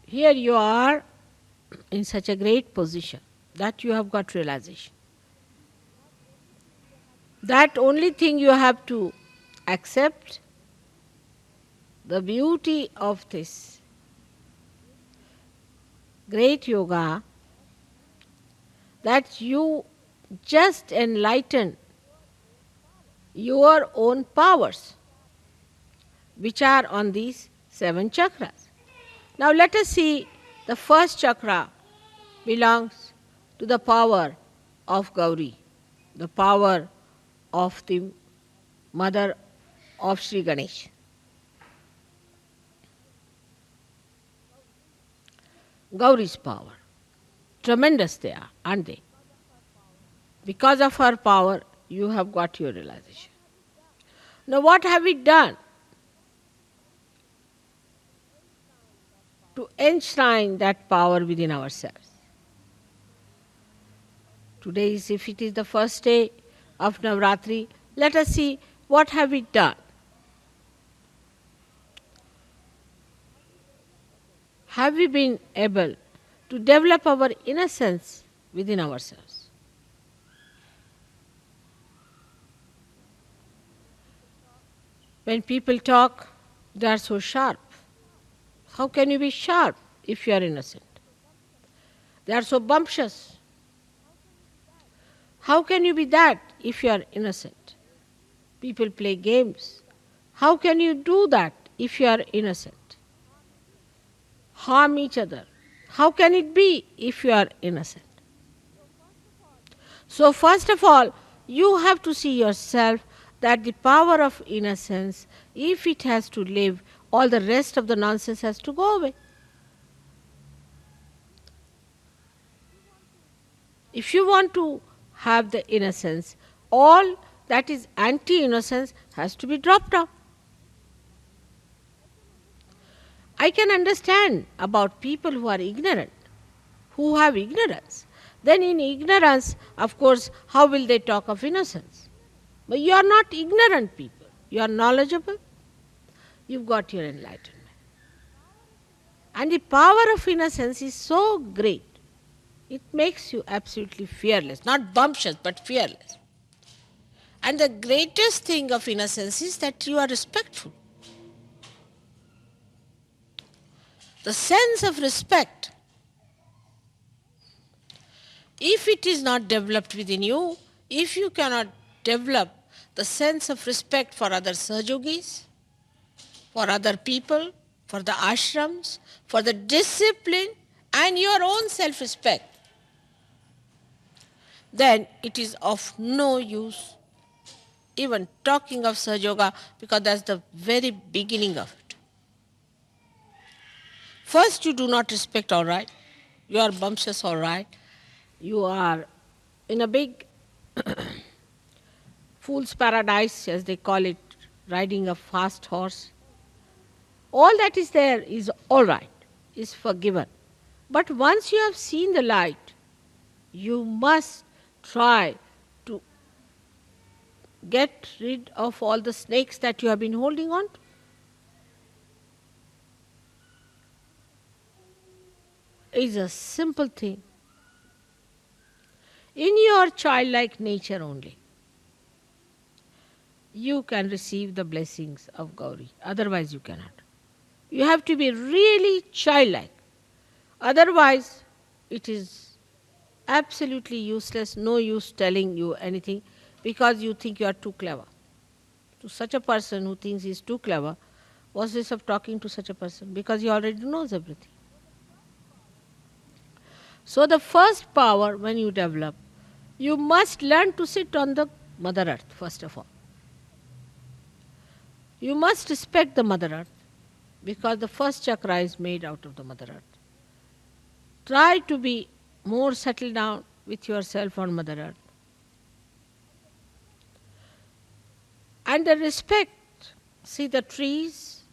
here you are in such a great position that you have got realization. That only thing you have to accept the beauty of this great yoga, that you just enlighten your own powers which are on these 7 chakras. Now let us see, the first chakra belongs to the power of Gauri, the power of the mother of Sri Ganesh. Gauri's power. Tremendous they are, aren't they? Because of her power, you have got your realization. Now, what have we done to enshrine that power within ourselves? Today, if it is the first day of Navratri, let us see what have we done. Have we been able to develop our innocence within ourselves? When people talk, they are so sharp. How can you be sharp if you are innocent? They are so bumptious. How can you be that if you are innocent? People play games. How can you do that if you are innocent? Harm each other. How can it be if you are innocent? So, first of all, you have to see yourself that the power of innocence, if it has to live, all the rest of the nonsense has to go away. If you want to have the innocence, all that is anti-innocence has to be dropped off. I can understand about people who are ignorant, who have ignorance. Then in ignorance, of course, how will they talk of innocence? But you are not ignorant people. You are knowledgeable. You've got your enlightenment. And the power of innocence is so great. It makes you absolutely fearless. Not bumptious, but fearless. And the greatest thing of innocence is that you are respectful. The sense of respect, if it is not developed within you, if you cannot develop the sense of respect for other Sahajogis, for other people, for the ashrams, for the discipline and your own self-respect, then it is of no use even talking of Sahaja, because that's the very beginning of it. First, you do not respect, all right. You are bumptious, all right. You are in a big fool's paradise, as they call it, riding a fast horse. All that is there is all right, is forgiven. But once you have seen the light, you must try to get rid of all the snakes that you have been holding on to. It's a simple thing. In your childlike nature only, you can receive the blessings of Gauri. Otherwise you cannot. You have to be really childlike. Otherwise, it is absolutely useless, no use telling you anything, because you think you are too clever. To such a person who thinks he is too clever, what's this of talking to such a person? Because he already knows everything. So the first power when you develop, you must learn to sit on the Mother Earth, first of all. You must respect the Mother Earth, because the first chakra is made out of the Mother Earth. Try to be more settled down with yourself on Mother Earth. And the respect, see the trees,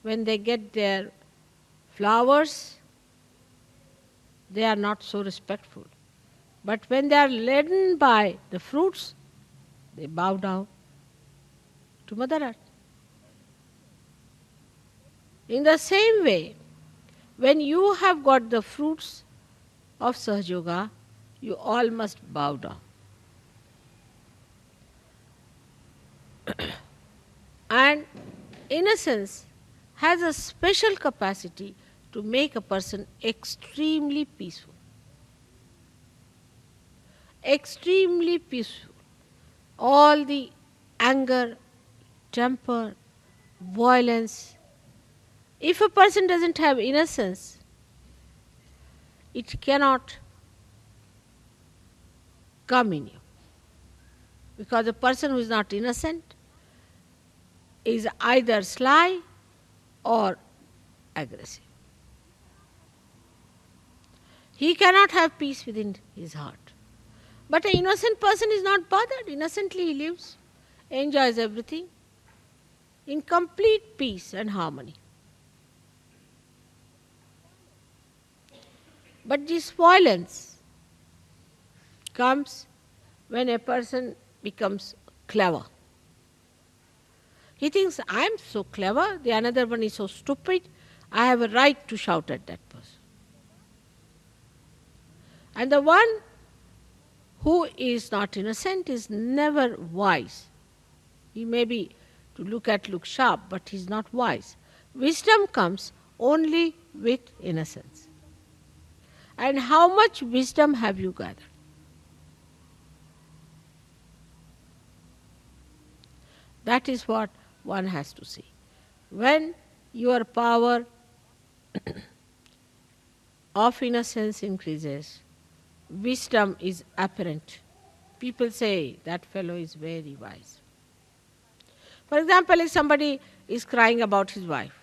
when they get their flowers, they are not so respectful. But when they are laden by the fruits, they bow down to Mother Earth. In the same way, When you have got the fruits of Sahaja Yoga, you all must bow down. And innocence has a special capacity to make a person extremely peaceful. Extremely peaceful. All the anger, temper, violence. If a person doesn't have innocence, it cannot come in you. Because a person who is not innocent is either sly or aggressive. He cannot have peace within his heart. But an innocent person is not bothered. Innocently he lives, enjoys everything in complete peace and harmony. But this violence comes when a person becomes clever. He thinks, I am so clever, the another one is so stupid, I have a right to shout at that person. And the one who is not innocent is never wise. He may be to look sharp, but he is not wise. Wisdom comes only with innocence. And how much wisdom have you gathered? That is what one has to see. When your power of innocence increases, wisdom is apparent. People say that fellow is very wise. For example, if somebody is crying about his wife,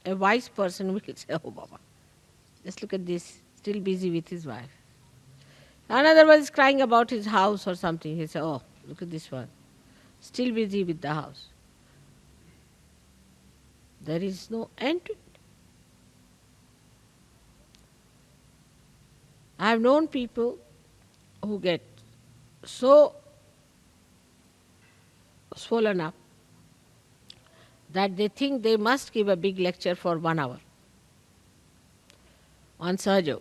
a wise person will say, oh Baba, just look at this, still busy with his wife. Another one is crying about his house or something. He says, oh, look at this one, still busy with the house. There is no end to it. I have known people who get so swollen up that they think they must give a big lecture for 1 hour on Sahaja.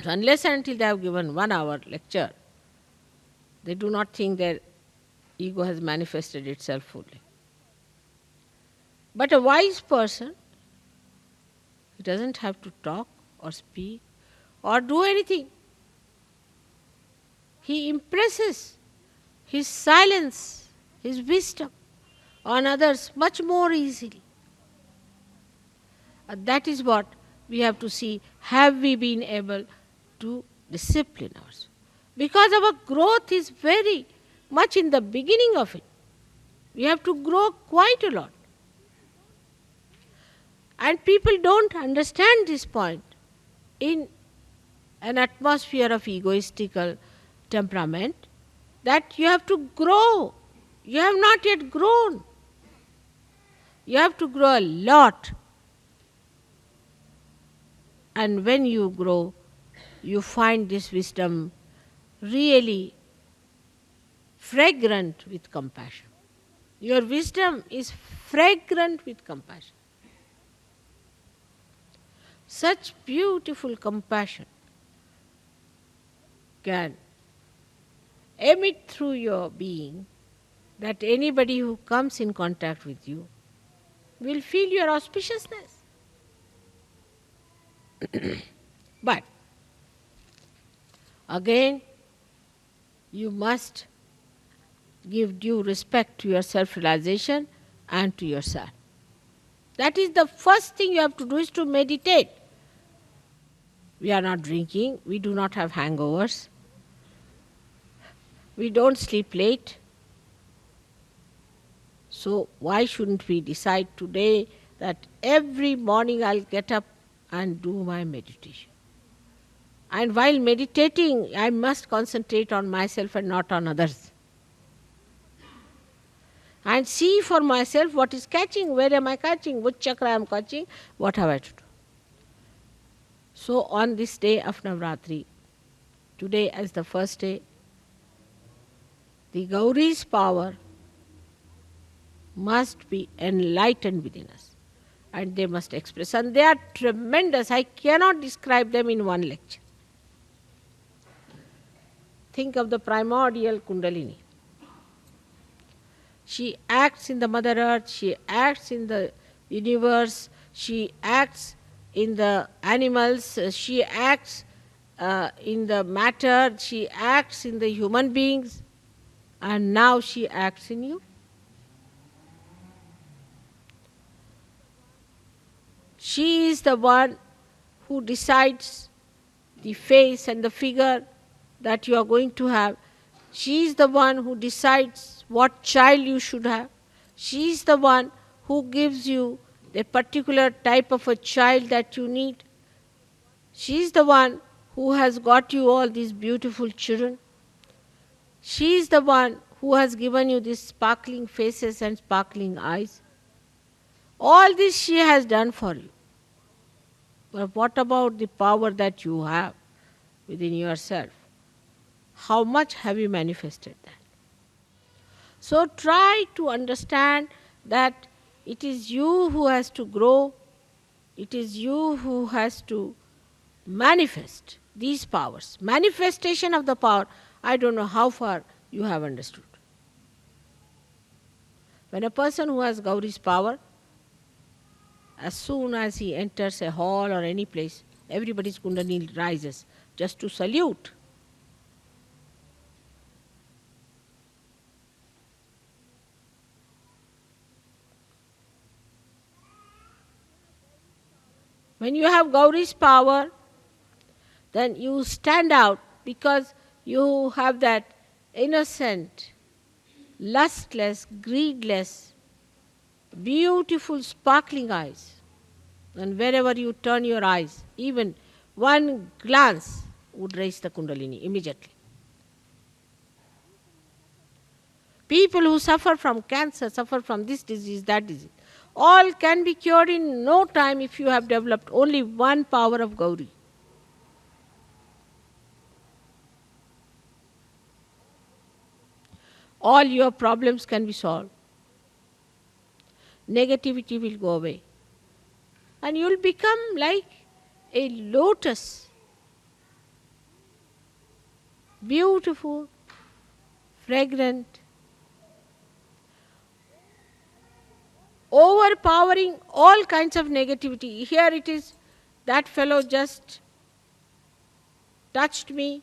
Unless and until they have given 1 hour lecture, they do not think their ego has manifested itself fully. But a wise person, he doesn't have to talk or speak or do anything. He impresses his silence, his wisdom on others much more easily. And that is what we have to see. Have we been able to discipline ourselves? Because our growth is very much in the beginning of it. We have to grow quite a lot. And people don't understand this point. In an atmosphere of egoistical temperament, that you have to grow. You have not yet grown. You have to grow a lot. And when you grow, you find this wisdom really fragrant with compassion. Your wisdom is fragrant with compassion. Such beautiful compassion can emit through your being that anybody who comes in contact with you will feel your auspiciousness. But again, you must give due respect to your self-realization and to yourself. That is the first thing you have to do, is to meditate. We are not drinking, we do not have hangovers, we don't sleep late. So why shouldn't we decide today that every morning I'll get up and do my meditation? And while meditating, I must concentrate on myself and not on others. And see for myself what is catching, where am I catching, which chakra I am catching, what have I to do. So on this day of Navratri, today as the first day, the Gauri's power must be enlightened within us. and they must express. And they are tremendous. I cannot describe them in one lecture. Think of the primordial Kundalini. She acts in the Mother Earth, she acts in the universe, she acts in the animals, she acts in the matter, she acts in the human beings, and now she acts in you. She is the one who decides the face and the figure that you are going to have. She is the one who decides what child you should have. She is the one who gives you the particular type of a child that you need. She is the one who has got you all these beautiful children. She is the one who has given you these sparkling faces and sparkling eyes. All this she has done for you. But what about the power that you have within yourself? How much have you manifested that? So try to understand that it is you who has to grow, it is you who has to manifest these powers. Manifestation of the power, I don't know how far you have understood. When a person who has Gauri's power, as soon as he enters a hall or any place, everybody's Kundalini rises just to salute. When you have Gauri's power, then you stand out because you have that innocent, lustless, greedless, beautiful, sparkling eyes. And wherever you turn your eyes, even one glance would raise the Kundalini immediately. People who suffer from cancer, suffer from this disease, that disease, all can be cured in no time if you have developed only one power of Gauri. All your problems can be solved. Negativity will go away. And you will become like a lotus. Beautiful, fragrant, overpowering all kinds of negativity. Here it is, that fellow just touched me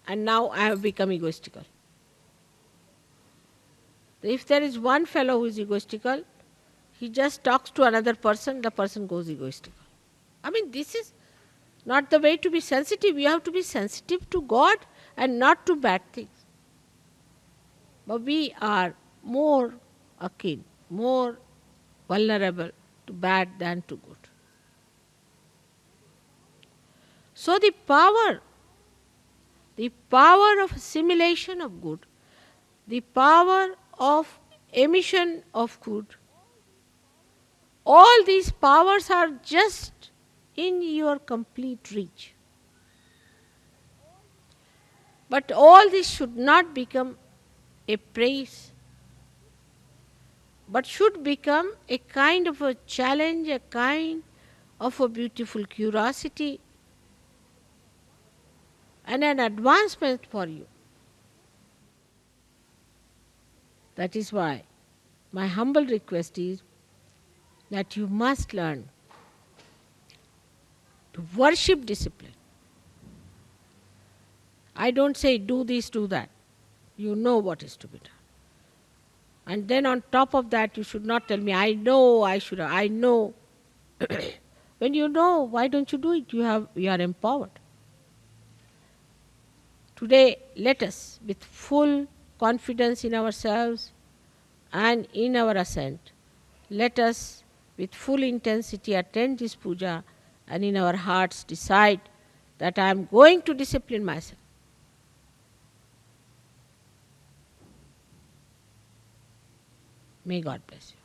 and now I have become egoistical. If there is one fellow who is egoistical, he just talks to another person, the person goes egoistical. I mean, this is not the way to be sensitive. You have to be sensitive to God and not to bad things. But we are more akin, more vulnerable to bad than to good. So the power of assimilation of good, the power of emission of good, all these powers are just in your complete reach. But all this should not become a praise, but should become a kind of a challenge, a kind of a beautiful curiosity and an advancement for you. That is why my humble request is that you must learn to worship discipline. I don't say do this, do that. You know what is to be done. And then on top of that, you should not tell me, I know, I know. When you know, why don't you do it? You are empowered. Today, let us, with full confidence in ourselves and in our ascent, let us with full intensity attend this puja and in our hearts decide that I am going to discipline myself. May God bless you.